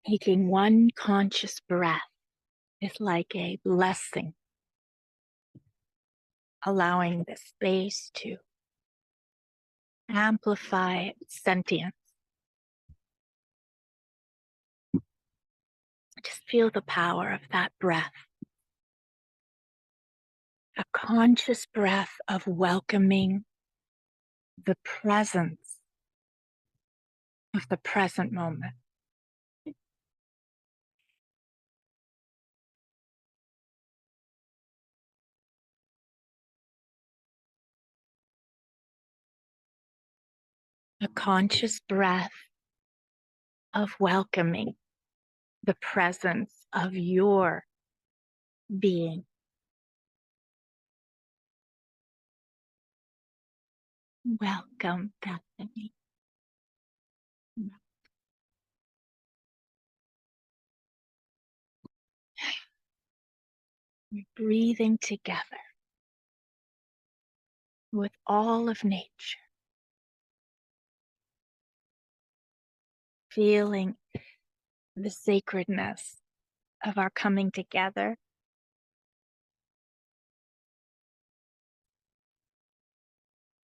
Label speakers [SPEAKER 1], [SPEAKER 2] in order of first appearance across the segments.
[SPEAKER 1] Taking one conscious breath is like a blessing, allowing the space to amplify its sentience. Just feel the power of that breath. A conscious breath of welcoming the presence of the present moment. A conscious breath of welcoming the presence of your being. Welcome, Bethany. We're breathing together with all of nature, feeling the sacredness of our coming together,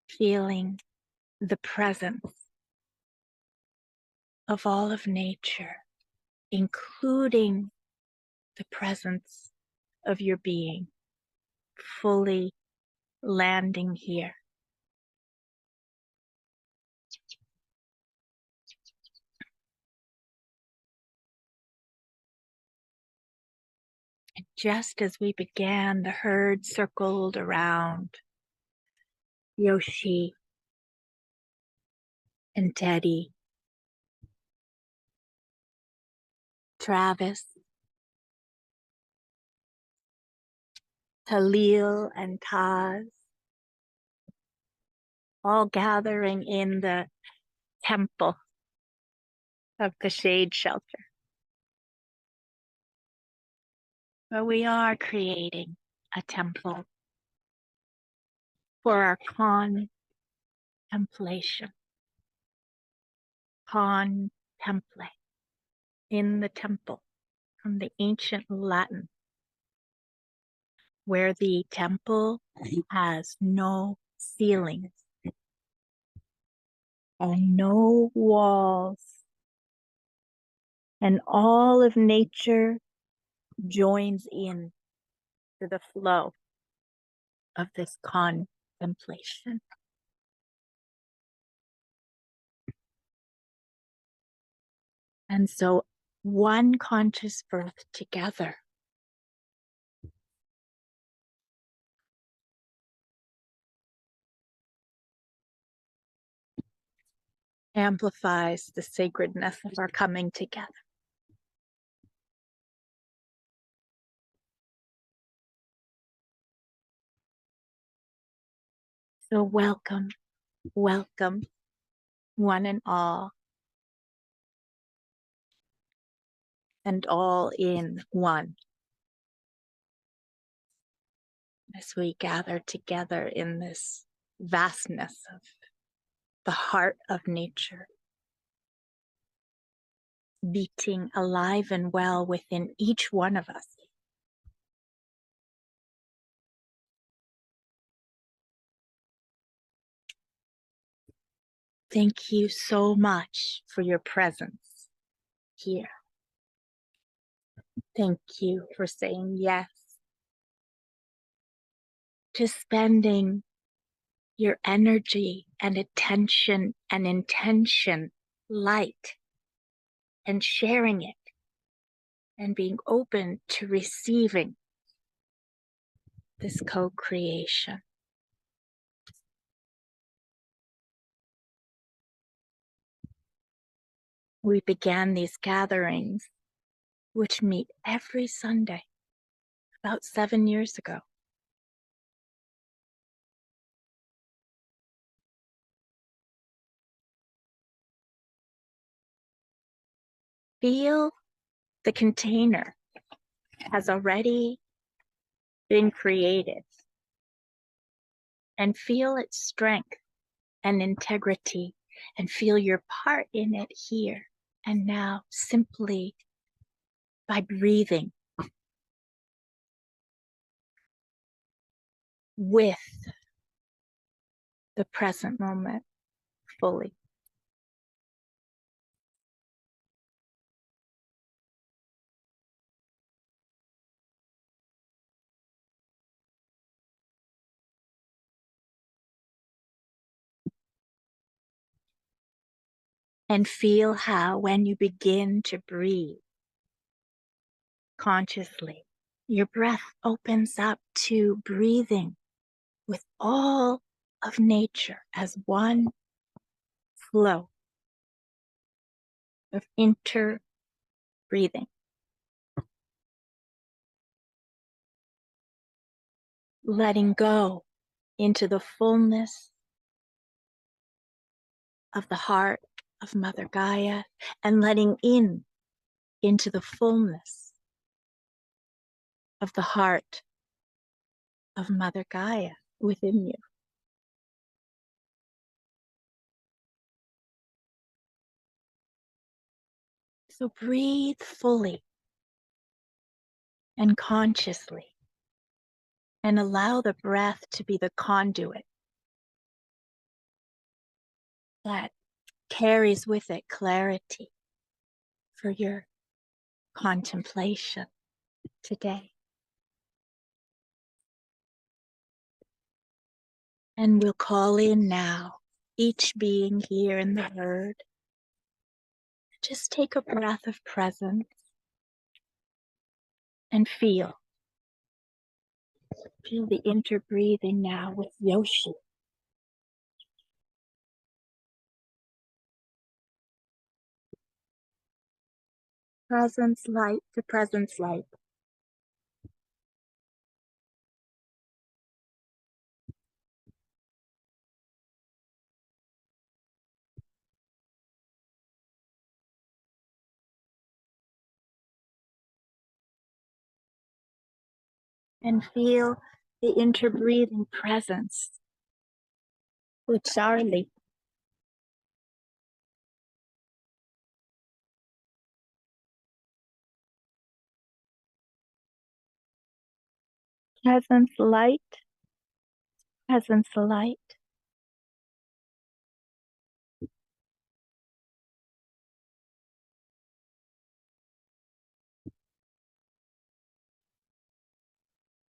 [SPEAKER 1] feeling the presence of all of nature, including the presence of your being, fully landing here. And just as we began, the herd circled around Yoshi and Teddy, Travis, Talil and Taz, all gathering in the temple of the shade shelter. But we are creating a temple for our contemplation. Contemplate in the temple, from the ancient Latin, where the temple has no ceilings and no walls, and all of nature joins in to the flow of this contemplation. And so one conscious breath together amplifies the sacredness of our coming together. So welcome, welcome, one and all in one. As we gather together in this vastness of the heart of nature, beating alive and well within each one of us. Thank you so much for your presence here. Thank you for saying yes to spending your energy and attention and intention light and sharing it and being open to receiving this co-creation. We began these gatherings, which meet every Sunday, about 7 years ago. Feel the container has already been created, and feel its strength and integrity, and feel your part in it here and now. Simply by breathing with the present moment fully. And feel how, when you begin to breathe consciously, your breath opens up to breathing with all of nature as one flow of inter-breathing. Letting go into the fullness of the heart of Mother Gaia, and letting in into the fullness of the heart of Mother Gaia within you. So breathe fully and consciously, and allow the breath to be the conduit that carries with it clarity for your contemplation today. And we'll call in now each being here in the herd. Just take a breath of presence and feel. Feel the interbreathing now with Yoshi. Presence light to presence light. And feel the interbreathing presence with Charlie. Presence light, presence light.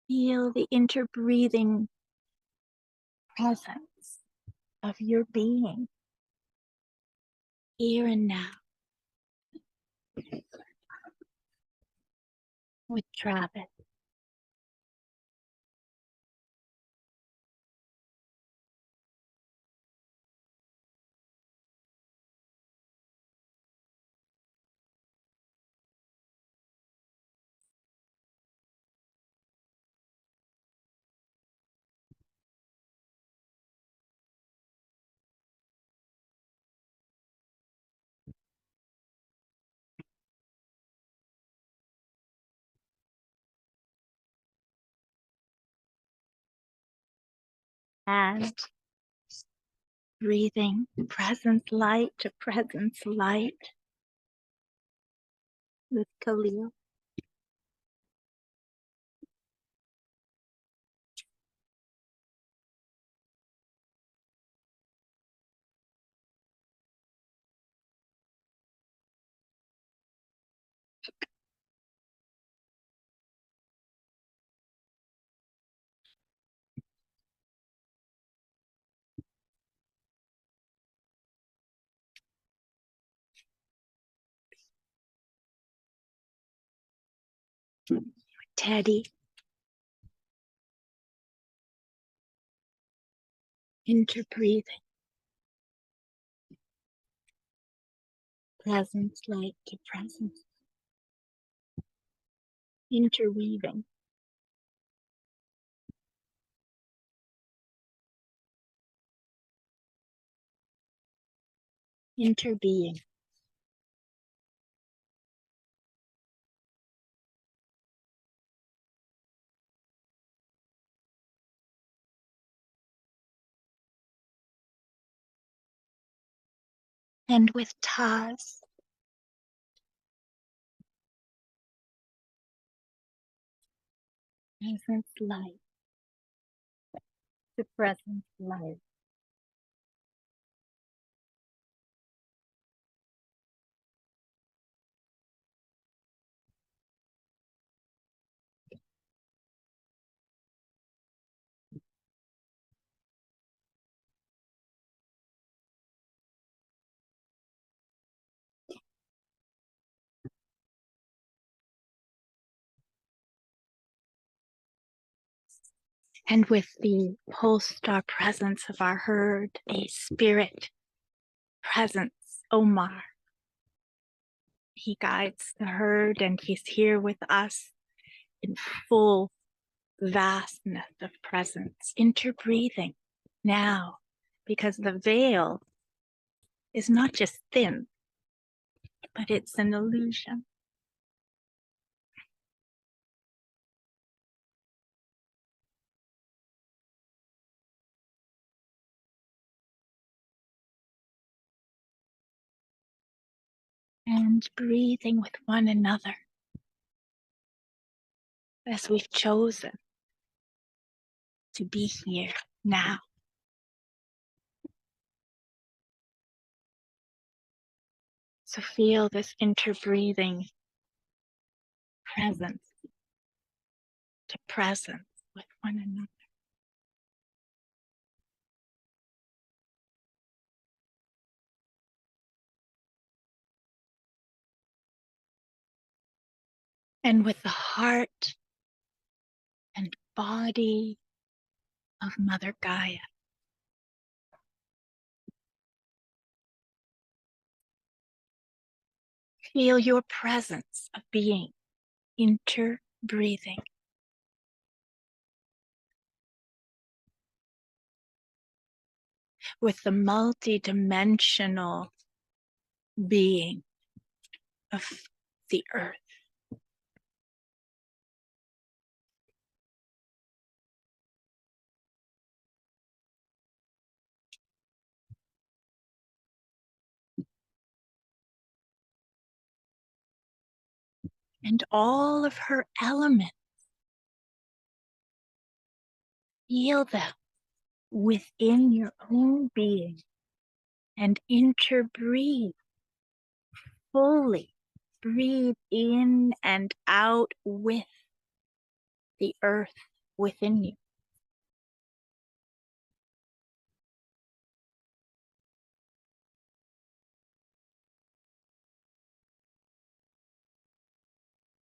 [SPEAKER 1] Feel the interbreathing presence of your being here and now with Travis. And breathing presence light to presence light with Khalil. Teddy. Interbreathing. Presence light to presence. Interweaving. Interbeing. And with Taz, presence light to presence light. And with the pulse star presence of our herd, a spirit presence, Omar. He guides the herd and he's here with us in full vastness of presence, interbreathing now, because the veil is not just thin, but it's an illusion. And breathing with one another as we've chosen to be here now. So feel this interbreathing presence to presence with one another. And with the heart and body of Mother Gaia. Feel your presence of being interbreathing. With the multidimensional being of the earth. And all of her elements. Feel them within your own being and interbreathe fully. Breathe in and out with the earth within you.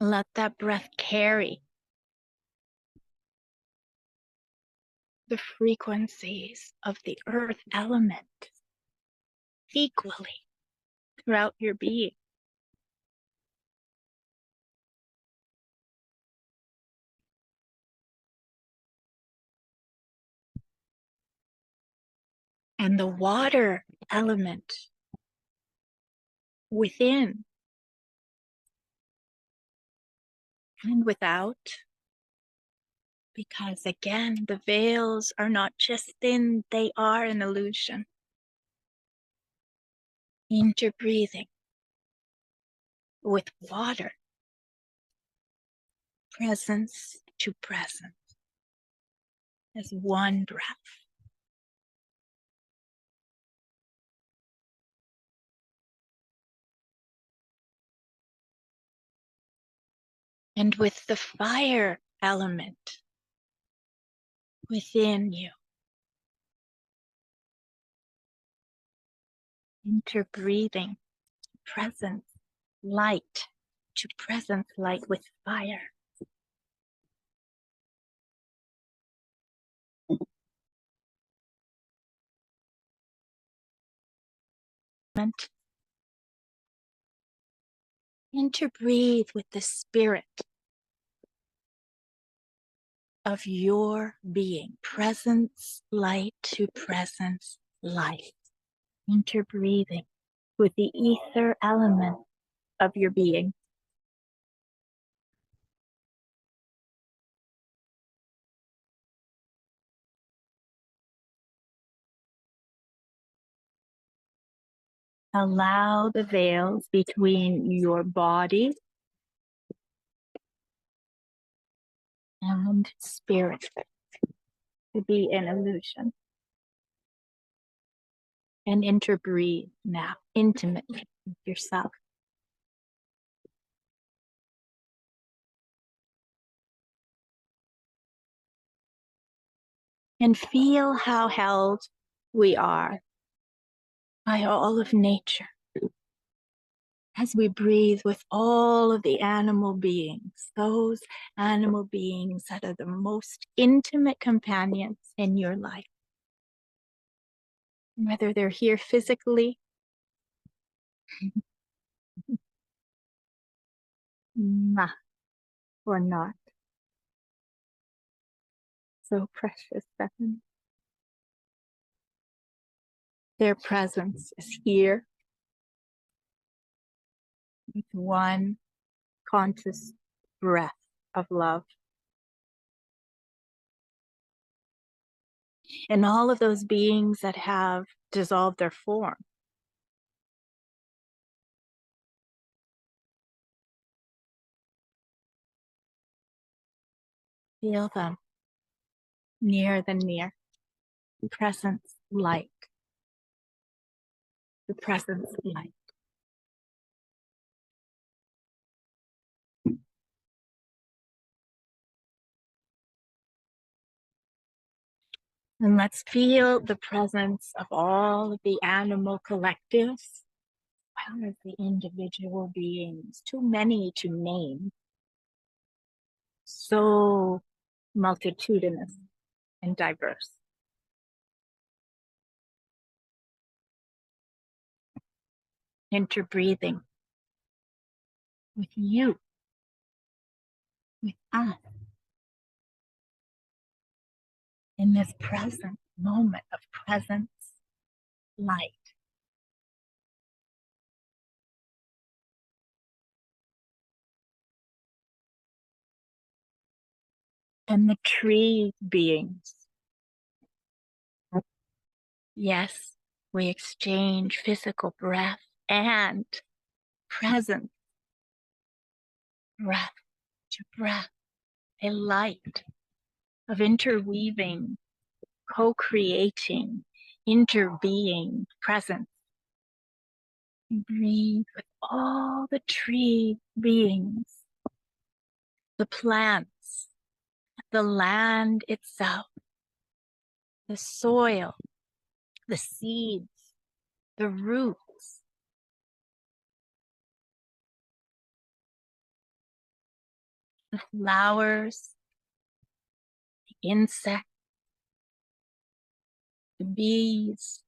[SPEAKER 1] Let that breath carry the frequencies of the earth element equally throughout your being. And the water element within and without, because again, the veils are not just thin, they are an illusion. Interbreathing with water, presence to presence, as one breath. And with the fire element within you, interbreathing presence light to presence light with fire. Interbreathe with the spirit of your being, presence light to presence light. Interbreathing with the ether element of your being. Allow the veils between your body and spirit to be an illusion. And interbreathe now intimately with yourself. And feel how held we are by all of nature as we breathe with all of the animal beings, those animal beings that are the most intimate companions in your life. Whether they're here physically or not. So precious, Bethany. Their presence is here with one conscious breath of love. And all of those beings that have dissolved their form, feel them near the near. The presence light. The presence light. And let's feel the presence of all of the animal collectives, as well as the individual beings, too many to name. So multitudinous and diverse. Interbreathing with you, with us, in this present moment of presence, light. And the tree beings. Yes, we exchange physical breath and presence, breath to breath, a light of interweaving, co-creating, interbeing presence. We breathe with all the tree beings, the plants, the land itself, the soil, the seeds, the roots, the flowers, the insects, the bees,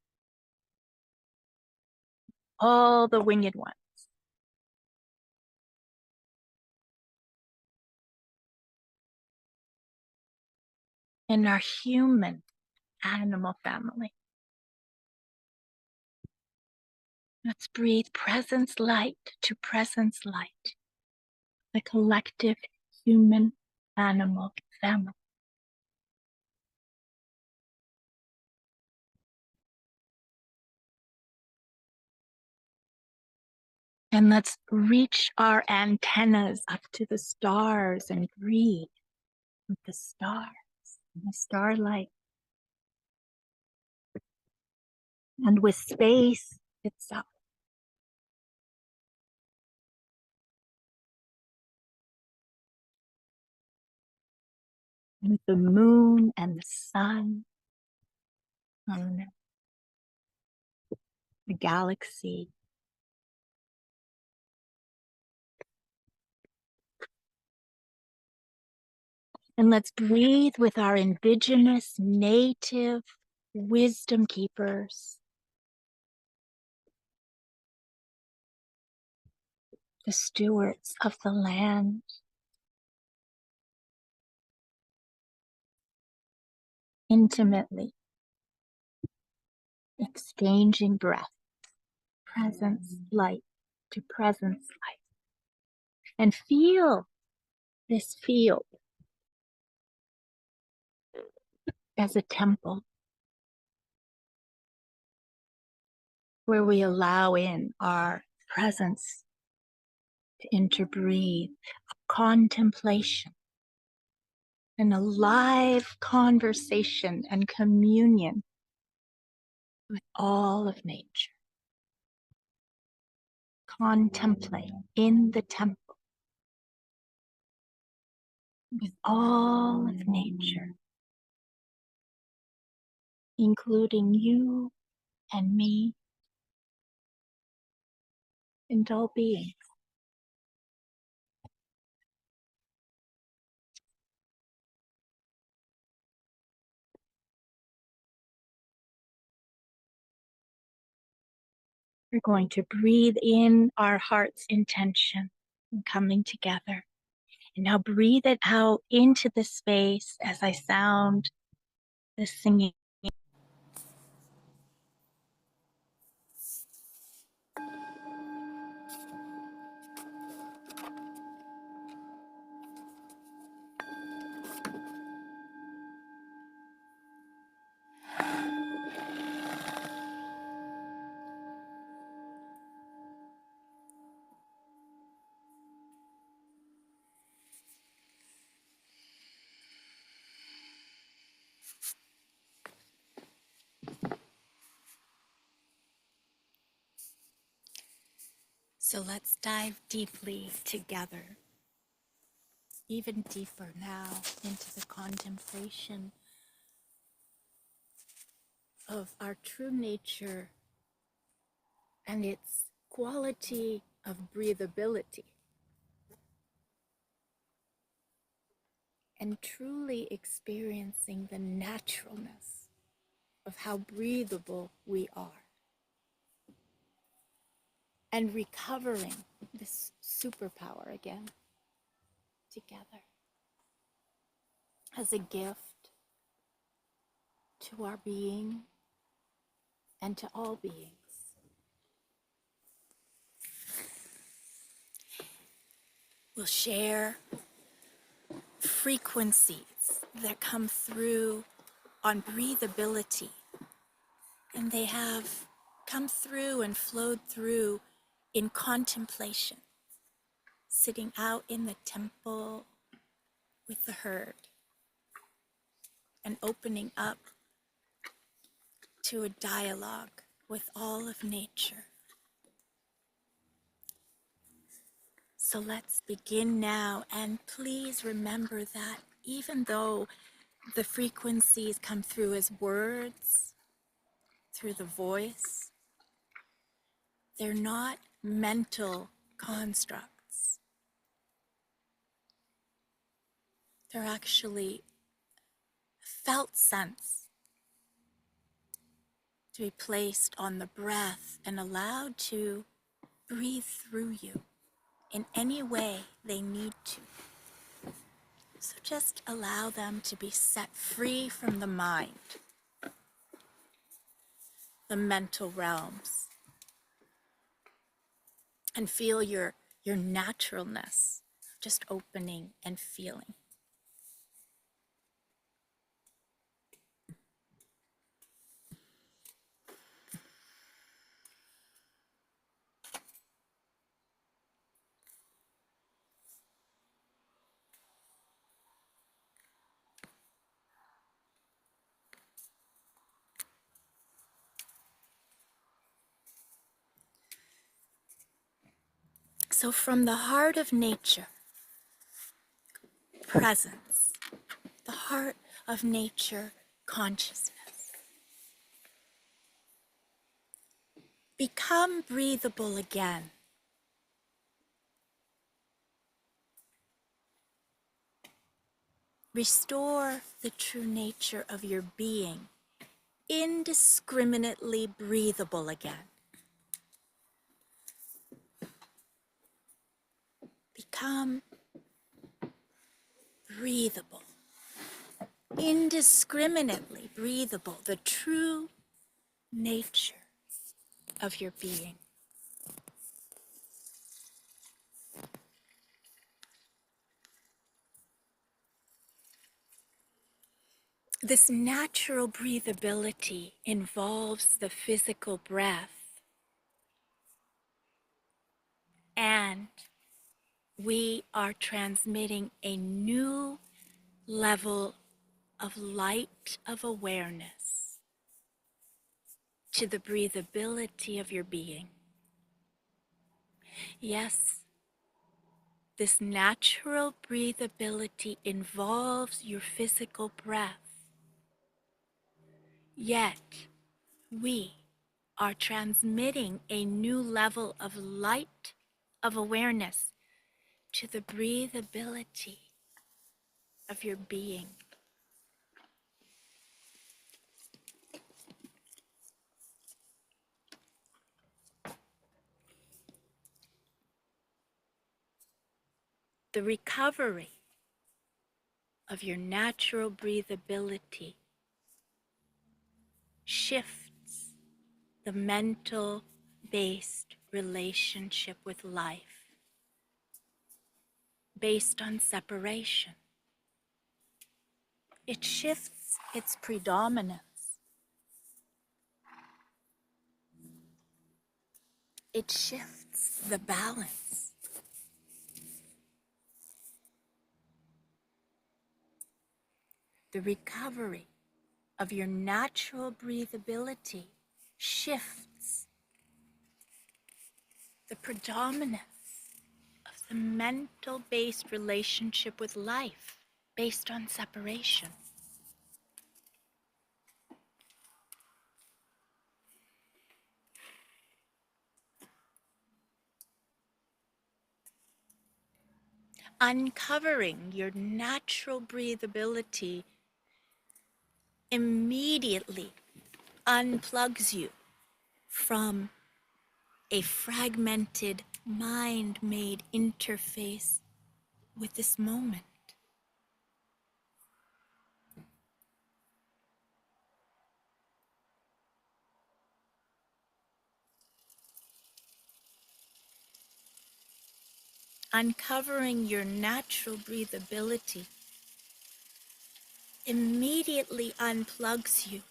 [SPEAKER 1] all the winged ones. In our human animal family. Let's breathe presence light to presence light, the collective human animal family. And let's reach our antennas up to the stars and breathe with the stars and the starlight. And with space itself. With the moon and the sun, and the galaxy. And let's breathe with our indigenous, native wisdom keepers. The stewards of the land. Intimately exchanging breath, presence light to presence light. And feel this field as a temple where we allow in our presence to interbreathe, a contemplation in a live conversation and communion with all of nature. Contemplate in the temple with all of nature, including you and me and all beings. We're going to breathe in our heart's intention and coming together. And now breathe it out into the space as I sound the singing. So let's dive deeply together, even deeper now into the contemplation of our true nature and its quality of breathability, and truly experiencing the naturalness of how breathable we are, and recovering this superpower again together as a gift to our being and to all beings. We'll share frequencies that come through on breathability, and they have come through and flowed through in contemplation, sitting out in the temple with the herd and opening up to a dialogue with all of nature. So let's begin now, and please remember that even though the frequencies come through as words, through the voice, they're not mental constructs. They're actually felt sense to be placed on the breath and allowed to breathe through you in any way they need to. So just allow them to be set free from the mind, the mental realms, and feel your naturalness just opening and feeling. So from the heart of nature, presence, the heart of nature, consciousness, become breathable again. Restore the true nature of your being, indiscriminately breathable again. Become breathable, indiscriminately breathable, the true nature of your being. This natural breathability involves the physical breath, and we are transmitting a new level of light of awareness to the breathability of your being. Yes, this natural breathability involves your physical breath. Yet, we are transmitting a new level of light of awareness to the breathability of your being. The recovery of your natural breathability shifts the mental-based relationship with life based on separation. It shifts its predominance. It shifts the balance. The recovery of your natural breathability shifts the predominance of the mental-based relationship with life based on separation. Uncovering your natural breathability immediately unplugs you from a fragmented mind-made interface with this moment. Uncovering your natural breathability immediately unplugs you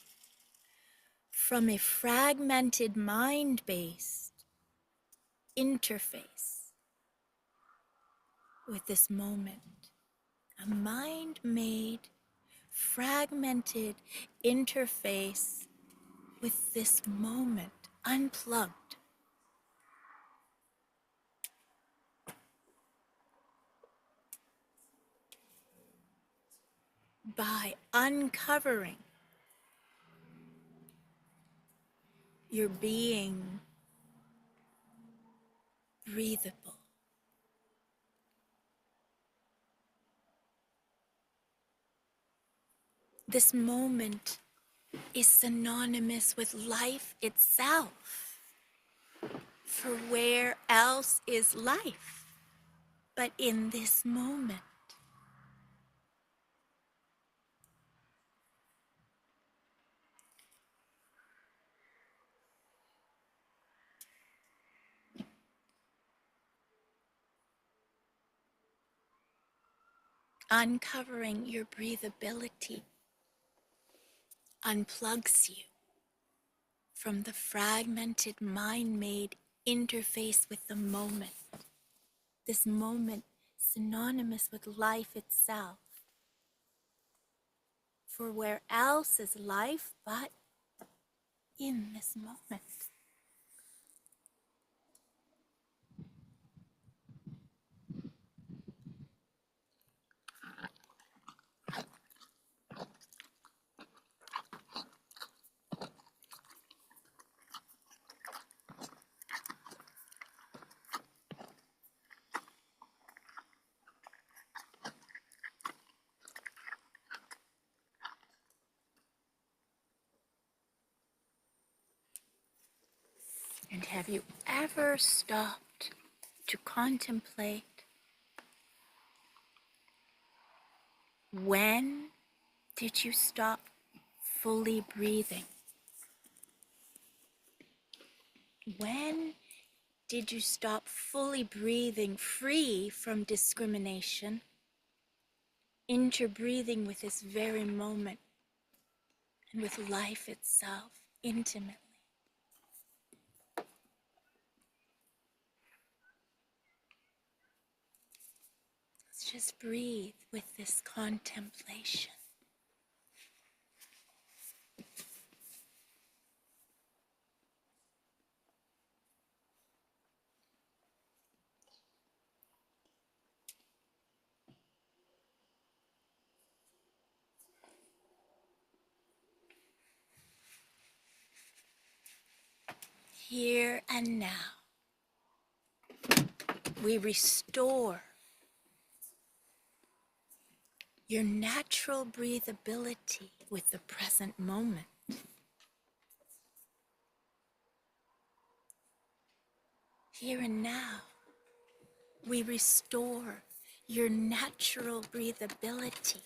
[SPEAKER 1] from a fragmented mind-based interface with this moment. A mind-made, fragmented interface with this moment, unplugged. By uncovering your being breathable. This moment is synonymous with life itself. For where else is life but in this moment? Uncovering your breathability unplugs you from the fragmented mind-made interface with the moment. This moment synonymous with life itself. For where else is life but in this moment? And have you ever stopped to contemplate when did you stop fully breathing? When did you stop fully breathing free from discrimination, interbreathing with this very moment and with life itself intimately? Let's just breathe with this contemplation. Here and now, we restore your natural breathability with the present moment. Here and now, we restore your natural breathability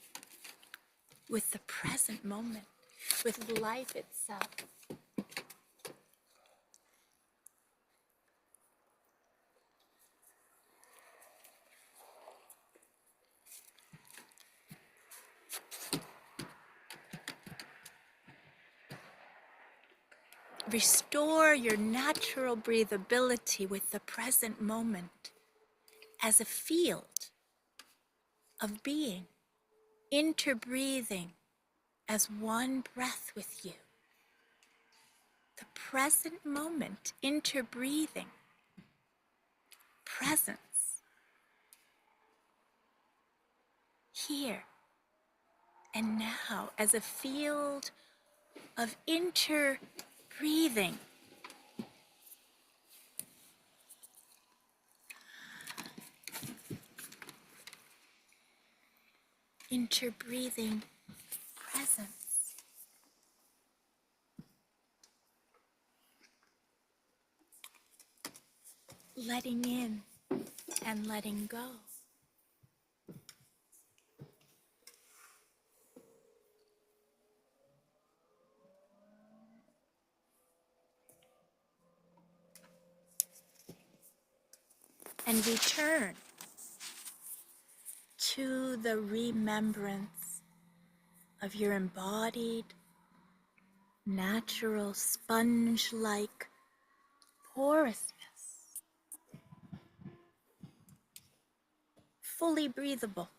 [SPEAKER 1] with the present moment, with life itself. Restore your natural breathability with the present moment as a field of being, interbreathing as one breath with you. The present moment, interbreathing, presence, here and now as a field of interbreathing. Interbreathing presence. Letting in and letting go. And return to the remembrance of your embodied, natural, sponge-like porousness. Fully breathable,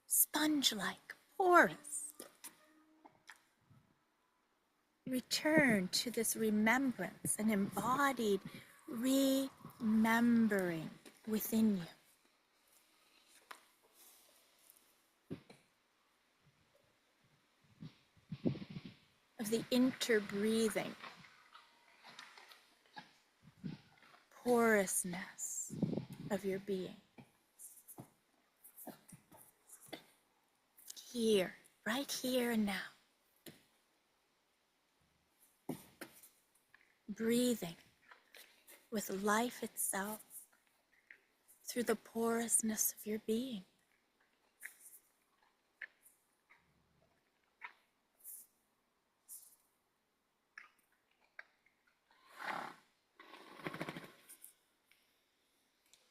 [SPEAKER 1] sponge-like, porous. Return to this remembrance, an embodied remembering within you. Of the interbreathing, porousness of your being. Here, right here and now. Breathing with life itself through the porousness of your being.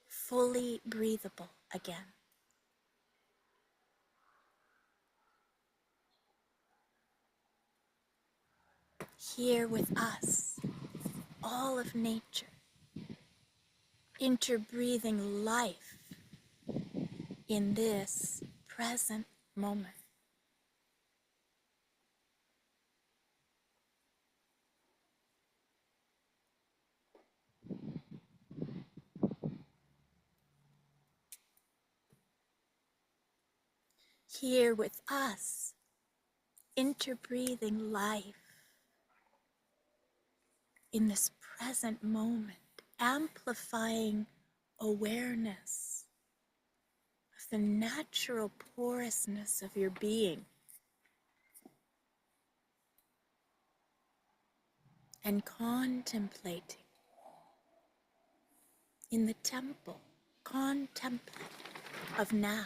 [SPEAKER 1] Fully breathable again. Here with us, all of nature, interbreathing life in this present moment. Here with us, interbreathing life in this present moment, amplifying awareness of the natural porousness of your being and contemplating in the temple, contemplate of now,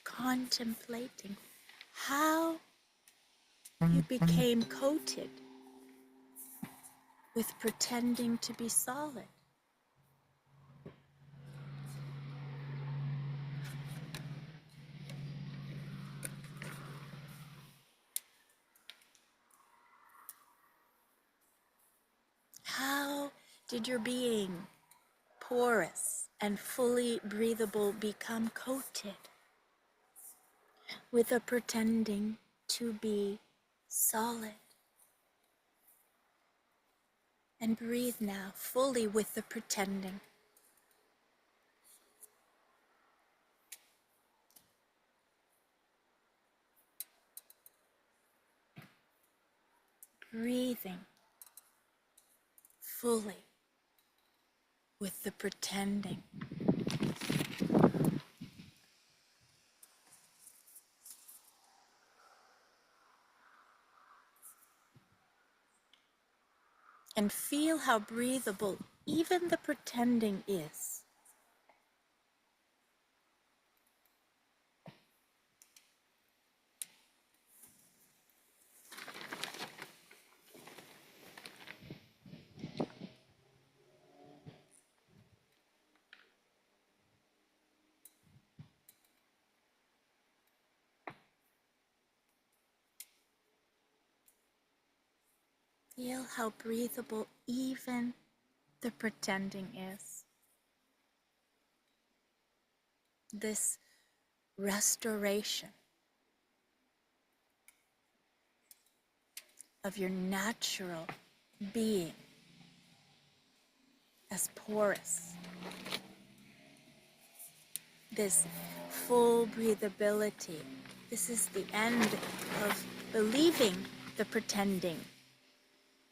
[SPEAKER 1] contemplating how you became coated with pretending to be solid. How did your being, porous, and fully breathable become coated with a pretending to be solid. And breathe now fully with the pretending. Breathing fully with the pretending. And feel how breathable even the pretending is. Feel how breathable even the pretending is. This restoration of your natural being as porous. This full breathability. This is the end of believing the pretending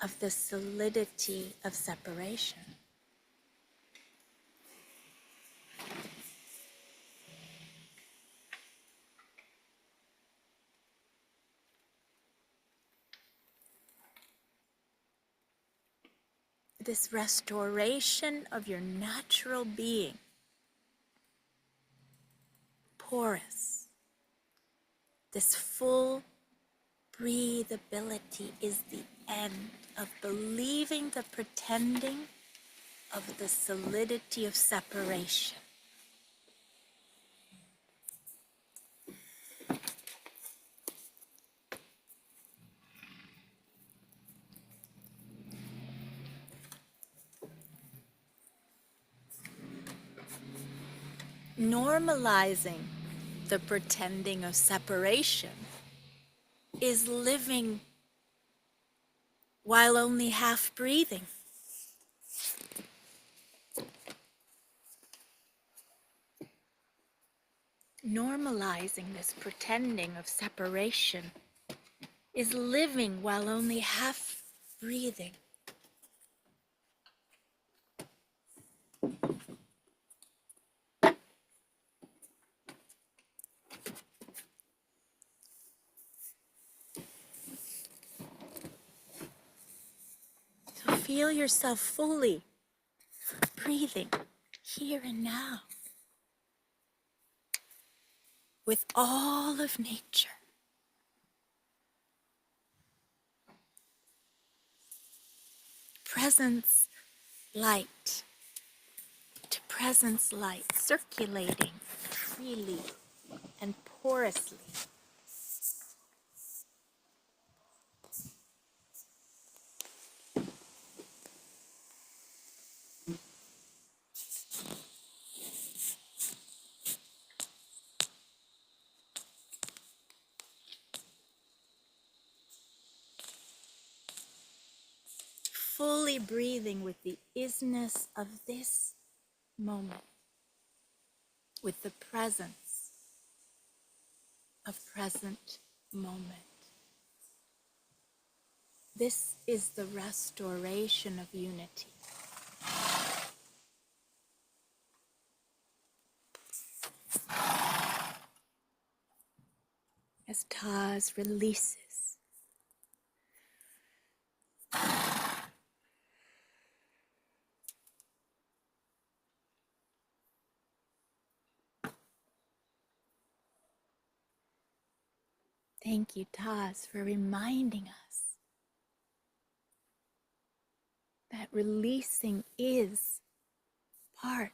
[SPEAKER 1] of the solidity of separation. This restoration of your natural being, porous, this full breathability is the end of believing the pretending of the solidity of separation. Normalizing the pretending of separation is living while only half breathing. Normalizing this pretending of separation is living while only half breathing. So feel yourself fully breathing here and now with all of nature. Presence light to presence light, circulating freely and porously. Fully breathing with the isness of this moment, with the presence of present moment. This is the restoration of unity. As Taz releases, thank you, Taz, for reminding us that releasing is part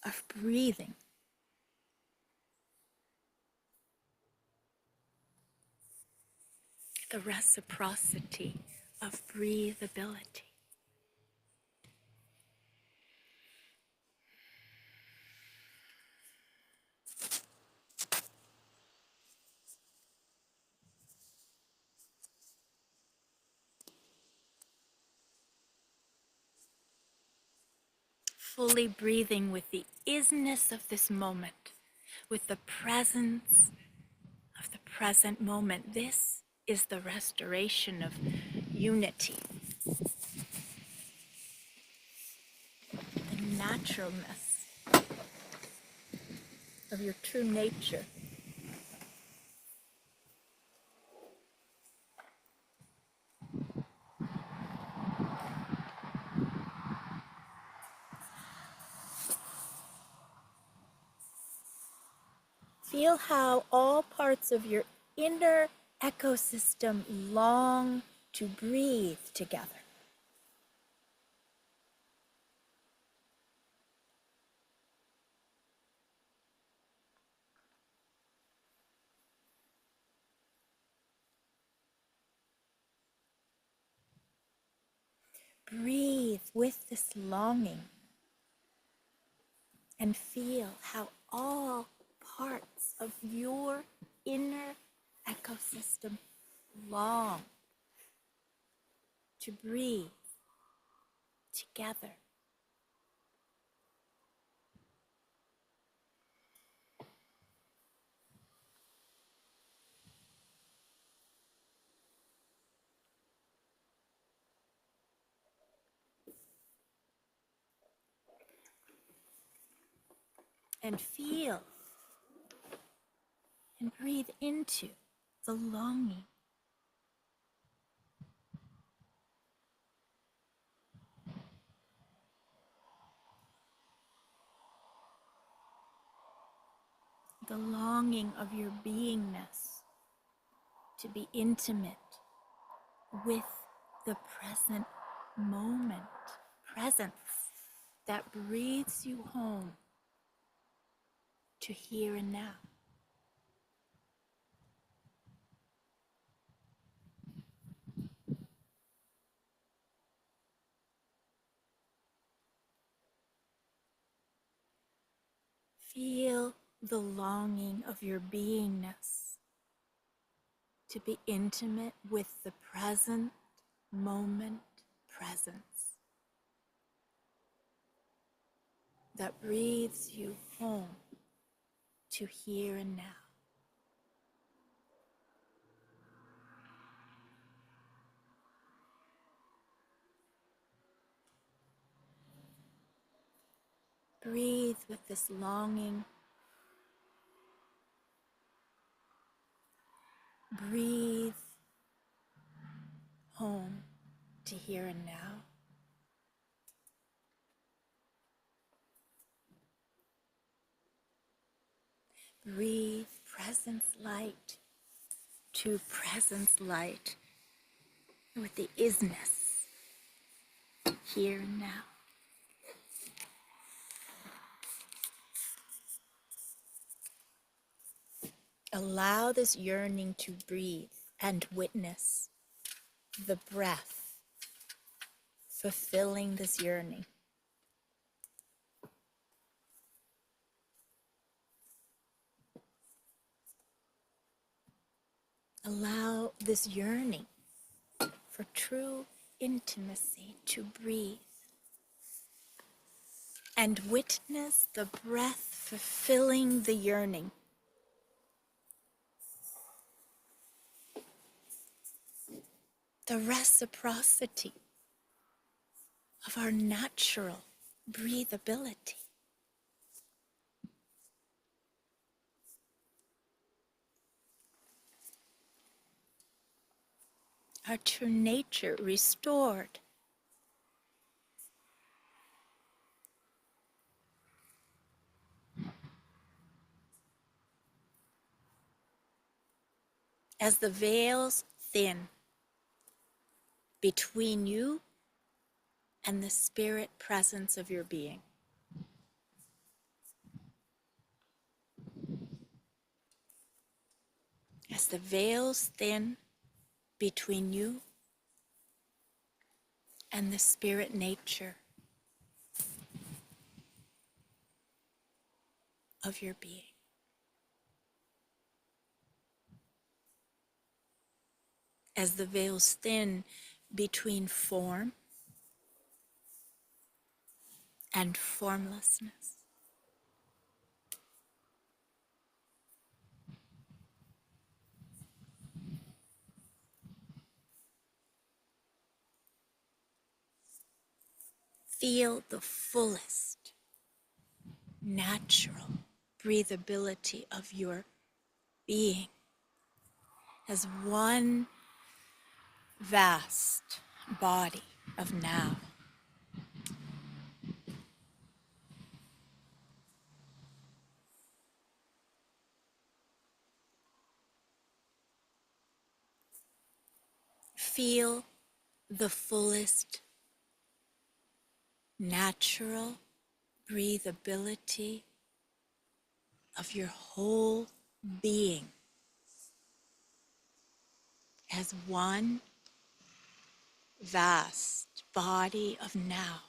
[SPEAKER 1] of breathing. The reciprocity of breathability. fully breathing with the isness of this moment, with the presence of the present moment. This is the restoration of unity, the naturalness of your true nature. Feel how all parts of your inner ecosystem long to breathe together. Breathe with this longing and feel how all parts of your inner ecosystem long to breathe together. And feel and breathe into the longing. The longing of your beingness to be intimate with the present moment. Presence that breathes you home to here and now. Feel the longing of your beingness to be intimate with the present moment presence that breathes you home to here and now. Breathe with this longing. Breathe home to here and now. Breathe presence light to presence light with the isness here and now. Allow this yearning to breathe and witness the breath fulfilling this yearning. Allow this yearning for true intimacy to breathe and witness the breath fulfilling the yearning. The reciprocity of our natural breathability. Our true nature restored. As the veils thin between you and the spirit presence of your being. As the veils thin between you and the spirit nature of your being. As the veils thin between form and formlessness. Feel the fullest natural breathability of your being as one vast body of now. Feel the fullest natural breathability of your whole being as one vast body of now.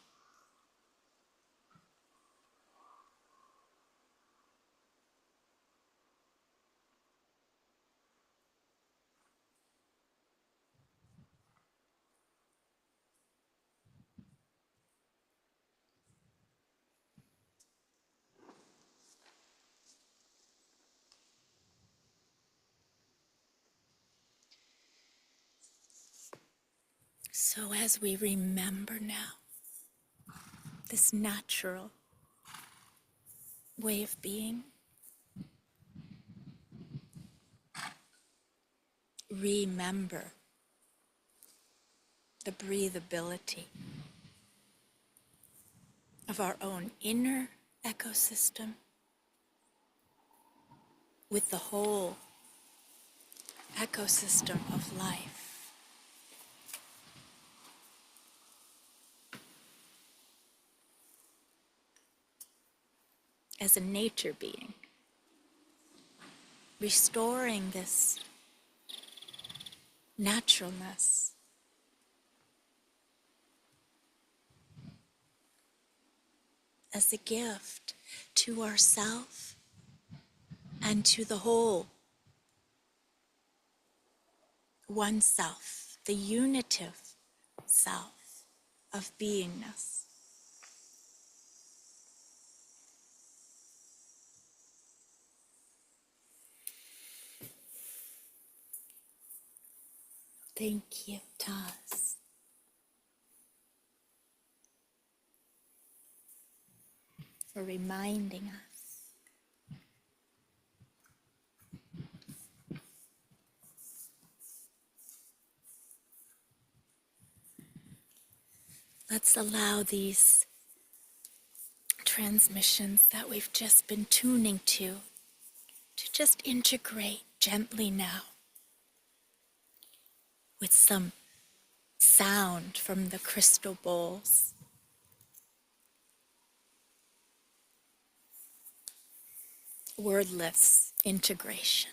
[SPEAKER 1] So as we remember now this natural way of being, remember the breathability of our own inner ecosystem with the whole ecosystem of life. As a nature being, restoring this naturalness as a gift to ourself and to the whole, one self, the unitive self of beingness. Thank you, Taz, for reminding us. Let's allow these transmissions that we've just been tuning to just integrate gently now with some sound from the crystal bowls. Wordless integration.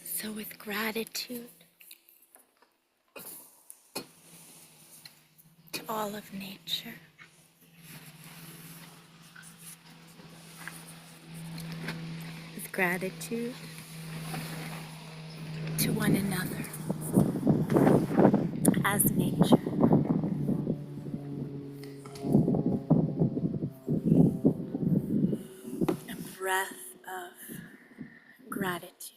[SPEAKER 1] So with gratitude to all of nature, with gratitude to one another as nature, a breath of gratitude,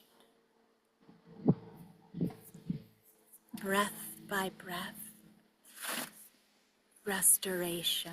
[SPEAKER 1] breath by breath, restoration.